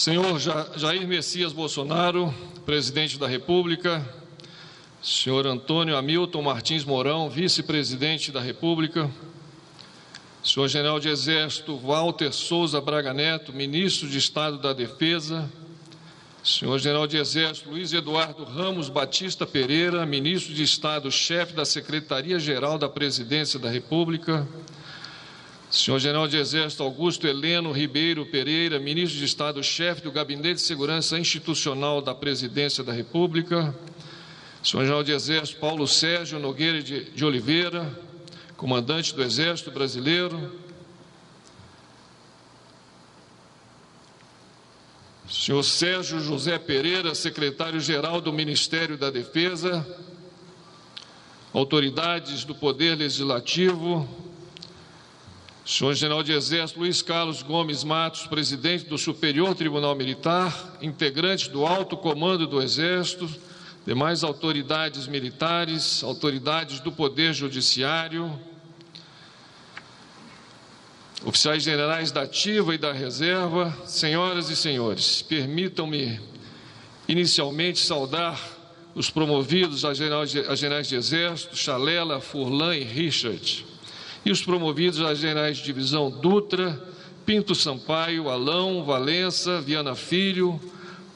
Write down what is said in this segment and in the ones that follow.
Senhor Jair Messias Bolsonaro, presidente da República, senhor Antônio Hamilton Martins Mourão, vice-presidente da República, senhor general de Exército Walter Souza Braga Neto, ministro de Estado da Defesa, senhor general de Exército Luiz Eduardo Ramos Batista Pereira, ministro de Estado, chefe da Secretaria-Geral da Presidência da República, senhor general de Exército Augusto Heleno Ribeiro Pereira, ministro de Estado, chefe do Gabinete de Segurança Institucional da Presidência da República, senhor general de Exército Paulo Sérgio Nogueira de Oliveira, comandante do Exército Brasileiro, senhor Sérgio José Pereira, secretário-geral do Ministério da Defesa, autoridades do Poder Legislativo, senhor general de Exército Luiz Carlos Gomes Matos, presidente do Superior Tribunal Militar, integrantes do Alto Comando do Exército, demais autoridades militares, autoridades do Poder Judiciário, oficiais generais da ativa e da reserva, senhoras e senhores, permitam-me inicialmente saudar os promovidos a generais de Exército, Chalela, Furlan e Richard, e os promovidos a generais de divisão Dutra, Pinto Sampaio, Alão, Valença, Viana Filho,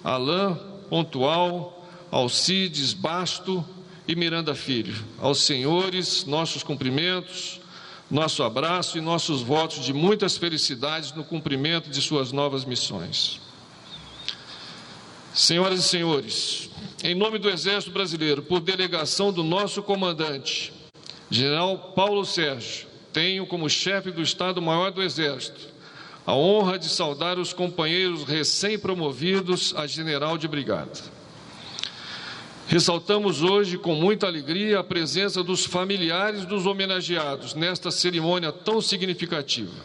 Alain, Pontual, Alcides, Basto e Miranda Filho. Aos senhores, nossos cumprimentos, nosso abraço e nossos votos de muitas felicidades no cumprimento de suas novas missões. Senhoras e senhores, em nome do Exército Brasileiro, por delegação do nosso comandante, general Paulo Sérgio, tenho como chefe do Estado-Maior do Exército a honra de saudar os companheiros recém-promovidos a general de brigada. Ressaltamos hoje com muita alegria a presença dos familiares dos homenageados nesta cerimônia tão significativa.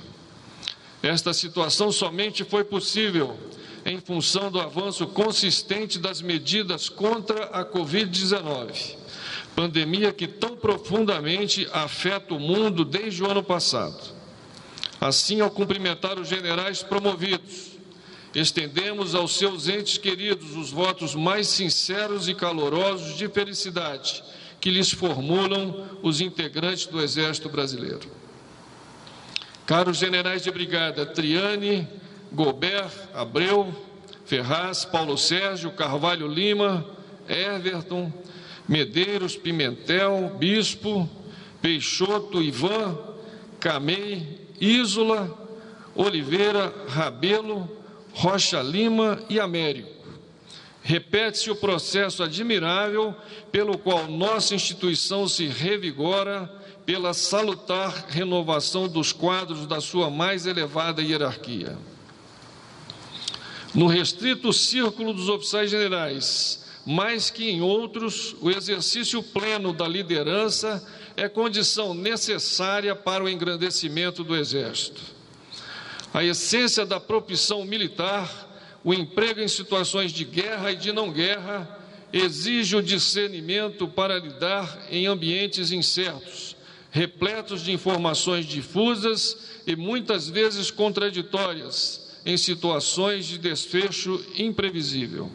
Esta situação somente foi possível em função do avanço consistente das medidas contra a Covid-19, pandemia que tão profundamente afeta o mundo desde o ano passado. Assim, ao cumprimentar os generais promovidos, estendemos aos seus entes queridos os votos mais sinceros e calorosos de felicidade que lhes formulam os integrantes do Exército Brasileiro. Caros generais de brigada Triane, Gobert, Abreu, Ferraz, Paulo Sérgio, Carvalho Lima, Everton, Medeiros, Pimentel, Bispo, Peixoto, Ivan, Camei, Ísola, Oliveira, Rabelo, Rocha Lima e Américo. Repete-se o processo admirável pelo qual nossa instituição se revigora pela salutar renovação dos quadros da sua mais elevada hierarquia. No restrito círculo dos oficiais generais, mais que em outros, o exercício pleno da liderança é condição necessária para o engrandecimento do Exército. A essência da profissão militar, o emprego em situações de guerra e de não guerra, exige o discernimento para lidar em ambientes incertos, repletos de informações difusas e muitas vezes contraditórias, em situações de desfecho imprevisível.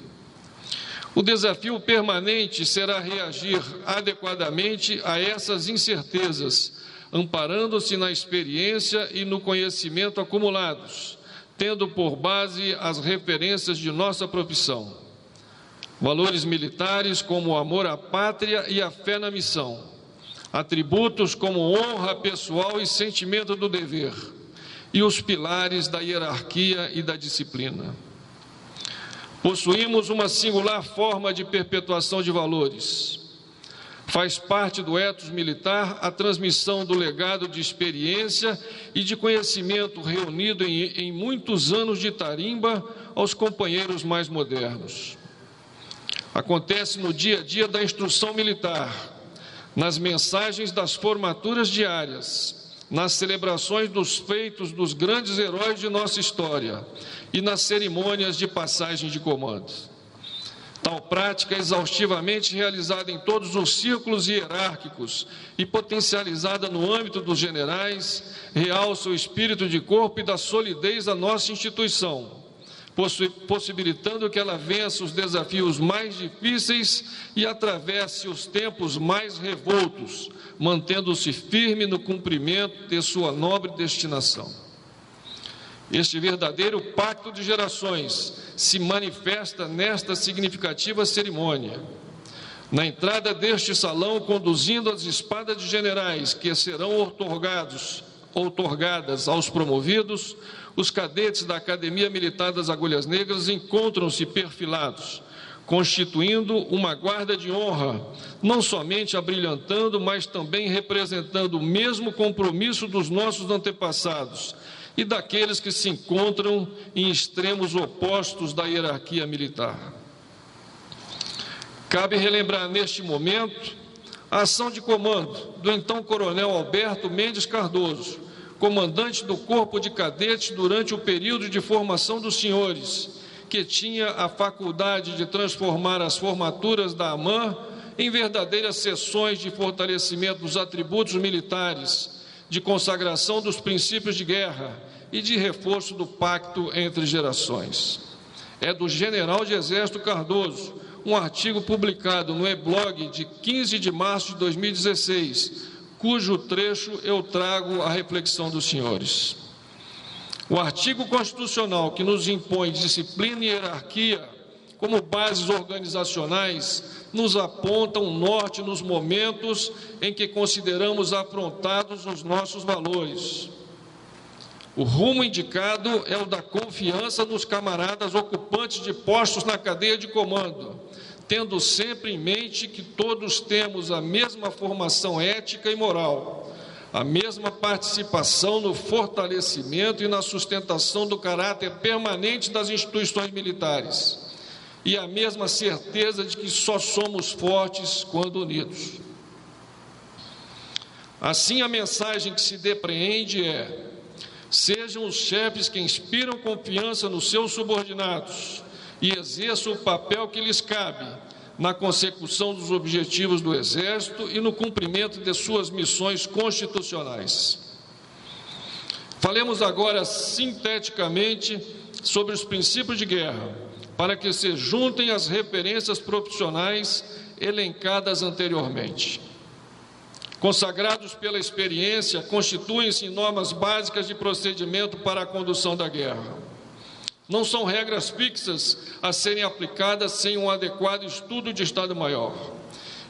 O desafio permanente será reagir adequadamente a essas incertezas, amparando-se na experiência e no conhecimento acumulados, tendo por base as referências de nossa profissão. Valores militares como o amor à pátria e a fé na missão, atributos como honra pessoal e sentimento do dever, e os pilares da hierarquia e da disciplina. Possuímos uma singular forma de perpetuação de valores. Faz parte do ethos militar a transmissão do legado de experiência e de conhecimento reunido em muitos anos de tarimba aos companheiros mais modernos. Acontece no dia a dia da instrução militar, nas mensagens das formaturas diárias, nas celebrações dos feitos dos grandes heróis de nossa história e nas cerimônias de passagem de comando. Tal prática, exaustivamente realizada em todos os círculos hierárquicos e potencializada no âmbito dos generais, realça o espírito de corpo e da solidez da nossa instituição, possibilitando que ela vença os desafios mais difíceis e atravesse os tempos mais revoltos, mantendo-se firme no cumprimento de sua nobre destinação. Este verdadeiro pacto de gerações se manifesta nesta significativa cerimônia. Na entrada deste salão, conduzindo as espadas de generais que serão outorgadas aos promovidos, os cadetes da Academia Militar das Agulhas Negras encontram-se perfilados, constituindo uma guarda de honra, não somente abrilhantando, mas também representando o mesmo compromisso dos nossos antepassados e daqueles que se encontram em extremos opostos da hierarquia militar. Cabe relembrar neste momento a ação de comando do então coronel Alberto Mendes Cardoso, comandante do Corpo de Cadetes durante o período de formação dos senhores, que tinha a faculdade de transformar as formaturas da AMAN em verdadeiras sessões de fortalecimento dos atributos militares, de consagração dos princípios de guerra e de reforço do pacto entre gerações. É do general de Exército Cardoso um artigo publicado no e-blog de 15 de março de 2016, cujo trecho eu trago à reflexão dos senhores. O artigo constitucional que nos impõe disciplina e hierarquia como bases organizacionais nos aponta um norte nos momentos em que consideramos afrontados os nossos valores. O rumo indicado é o da confiança nos camaradas ocupantes de postos na cadeia de comando, tendo sempre em mente que todos temos a mesma formação ética e moral, a mesma participação no fortalecimento e na sustentação do caráter permanente das instituições militares e a mesma certeza de que só somos fortes quando unidos. Assim, a mensagem que se depreende é: sejam os chefes que inspiram confiança nos seus subordinados e exerçam o papel que lhes cabe na consecução dos objetivos do Exército e no cumprimento de suas missões constitucionais. Falemos agora sinteticamente sobre os princípios de guerra, para que se juntem as referências profissionais elencadas anteriormente. Consagrados pela experiência, constituem-se em normas básicas de procedimento para a condução da guerra. Não são regras fixas a serem aplicadas sem um adequado estudo de Estado-Maior.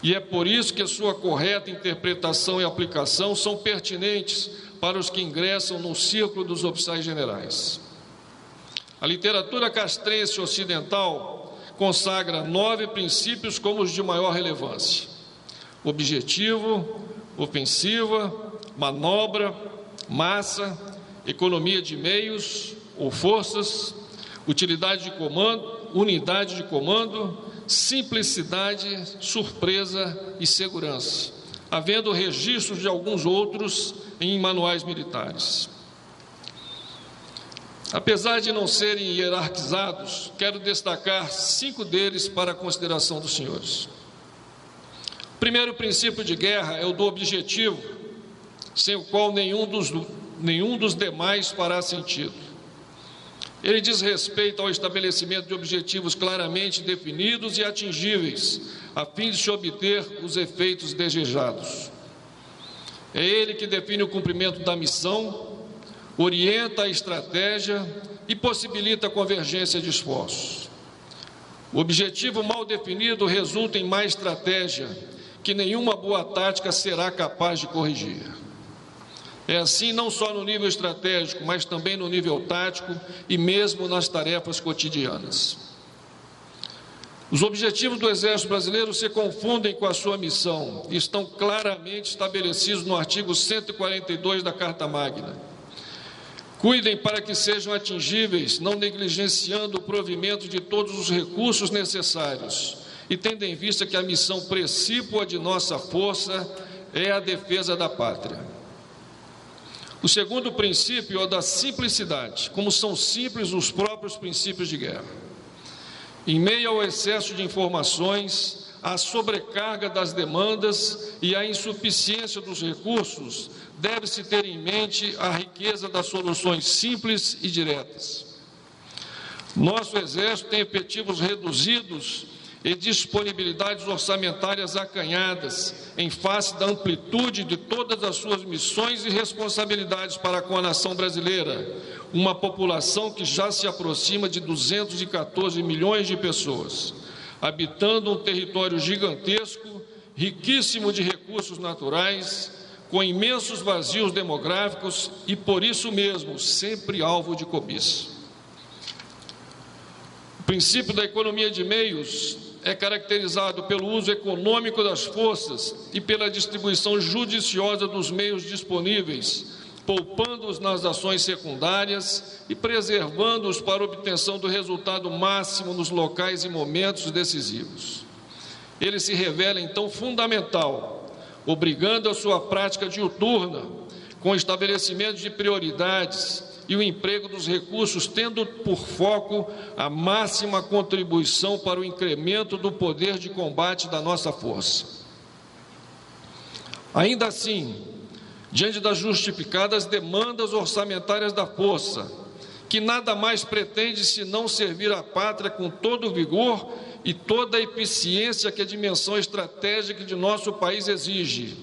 E é por isso que a sua correta interpretação e aplicação são pertinentes para os que ingressam no círculo dos oficiais generais. A literatura castrense ocidental consagra 9 princípios como os de maior relevância: objetivo, ofensiva, manobra, massa, economia de meios ou forças, utilidade de comando, unidade de comando, simplicidade, surpresa e segurança, havendo registros de alguns outros em manuais militares. Apesar de não serem hierarquizados, quero destacar 5 deles para a consideração dos senhores. O primeiro princípio de guerra é o do objetivo, sem o qual nenhum dos demais fará sentido. Ele diz respeito ao estabelecimento de objetivos claramente definidos e atingíveis, a fim de se obter os efeitos desejados. É ele que define o cumprimento da missão, orienta a estratégia e possibilita a convergência de esforços. O objetivo mal definido resulta em má estratégia, que nenhuma boa tática será capaz de corrigir. É assim não só no nível estratégico, mas também no nível tático e mesmo nas tarefas cotidianas. Os objetivos do Exército Brasileiro se confundem com a sua missão e estão claramente estabelecidos no artigo 142 da Carta Magna. Cuidem para que sejam atingíveis, não negligenciando o provimento de todos os recursos necessários e tendo em vista que a missão precípua de nossa força é a defesa da pátria. O segundo princípio é o da simplicidade, como são simples os próprios princípios de guerra. Em meio ao excesso de informações, à sobrecarga das demandas e à insuficiência dos recursos, deve-se ter em mente a riqueza das soluções simples e diretas. Nosso Exército tem efetivos reduzidos e disponibilidades orçamentárias acanhadas, em face da amplitude de todas as suas missões e responsabilidades para com a nação brasileira, uma população que já se aproxima de 214 milhões de pessoas, habitando um território gigantesco, riquíssimo de recursos naturais, com imensos vazios demográficos e, por isso mesmo, sempre alvo de cobiça. O princípio da economia de meios é caracterizado pelo uso econômico das forças e pela distribuição judiciosa dos meios disponíveis, poupando-os nas ações secundárias e preservando-os para obtenção do resultado máximo nos locais e momentos decisivos. Ele se revela, então, fundamental, obrigando a sua prática diuturna, com estabelecimento de prioridades e o emprego dos recursos, tendo por foco a máxima contribuição para o incremento do poder de combate da nossa força. Ainda assim, diante das justificadas demandas orçamentárias da força, que nada mais pretende senão servir à pátria com todo o vigor e toda a eficiência que a dimensão estratégica de nosso país exige,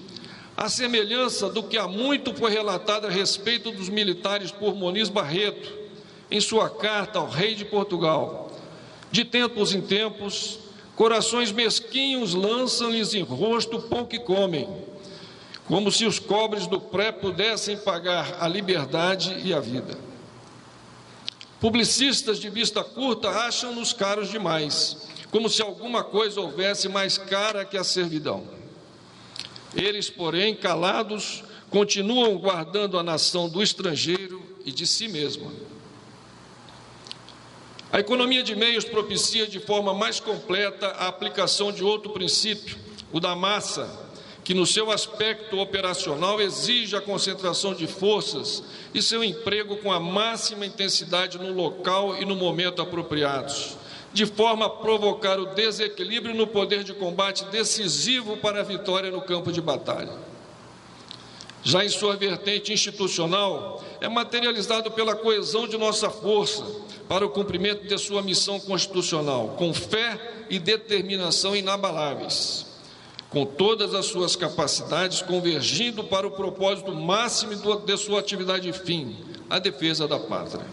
a semelhança do que há muito foi relatado a respeito dos militares por Muniz Barreto, em sua carta ao rei de Portugal. De tempos em tempos, corações mesquinhos lançam-lhes em rosto o pão que comem, como se os cobres do pré pudessem pagar a liberdade e a vida. Publicistas de vista curta acham-nos caros demais, como se alguma coisa houvesse mais cara que a servidão. Eles, porém, calados, continuam guardando a nação do estrangeiro e de si mesma. A economia de meios propicia de forma mais completa a aplicação de outro princípio, o da massa, que no seu aspecto operacional exige a concentração de forças e seu emprego com a máxima intensidade no local e no momento apropriados, de forma a provocar o desequilíbrio no poder de combate decisivo para a vitória no campo de batalha. Já em sua vertente institucional, é materializado pela coesão de nossa força para o cumprimento de sua missão constitucional, com fé e determinação inabaláveis, com todas as suas capacidades convergindo para o propósito máximo de sua atividade fim, a defesa da pátria.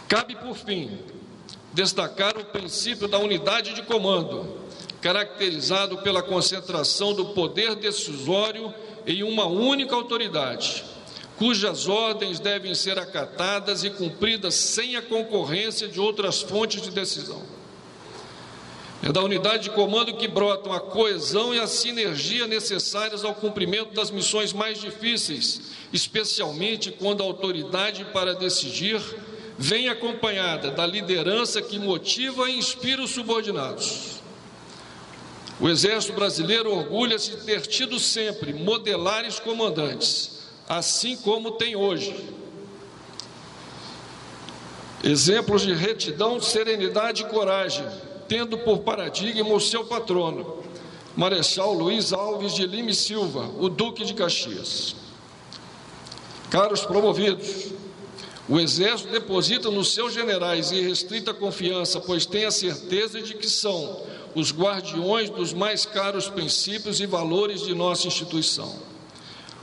Cabe, por fim, destacar o princípio da unidade de comando, caracterizado pela concentração do poder decisório em uma única autoridade, cujas ordens devem ser acatadas e cumpridas sem a concorrência de outras fontes de decisão. É da unidade de comando que brotam a coesão e a sinergia necessárias ao cumprimento das missões mais difíceis, especialmente quando a autoridade para decidir vem acompanhada da liderança que motiva e inspira os subordinados. O Exército Brasileiro orgulha-se de ter tido sempre modelares comandantes, assim como tem hoje. Exemplos de retidão, serenidade e coragem, tendo por paradigma o seu patrono, Marechal Luiz Alves de Lima e Silva, o Duque de Caxias. Caros promovidos, o Exército deposita nos seus generais irrestrita confiança, pois tem a certeza de que são os guardiões dos mais caros princípios e valores de nossa instituição.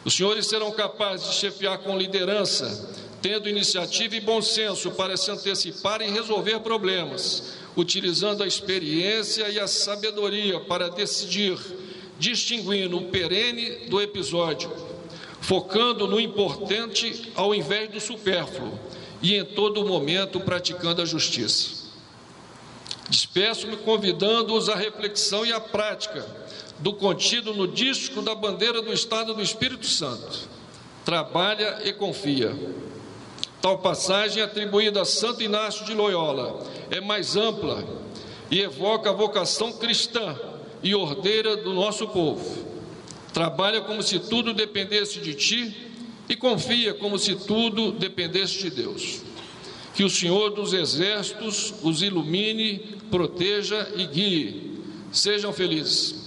Os senhores serão capazes de chefiar com liderança, tendo iniciativa e bom senso para se antecipar e resolver problemas, utilizando a experiência e a sabedoria para decidir, distinguindo o perene do episódio, focando no importante ao invés do supérfluo e em todo momento praticando a justiça. Despeço-me convidando-os à reflexão e à prática do contido no dístico da bandeira do Estado do Espírito Santo. Trabalha e confia. Tal passagem, atribuída a Santo Inácio de Loyola, é mais ampla e evoca a vocação cristã e ordeira do nosso povo. Trabalha como se tudo dependesse de ti e confia como se tudo dependesse de Deus. Que o Senhor dos Exércitos os ilumine, proteja e guie. Sejam felizes.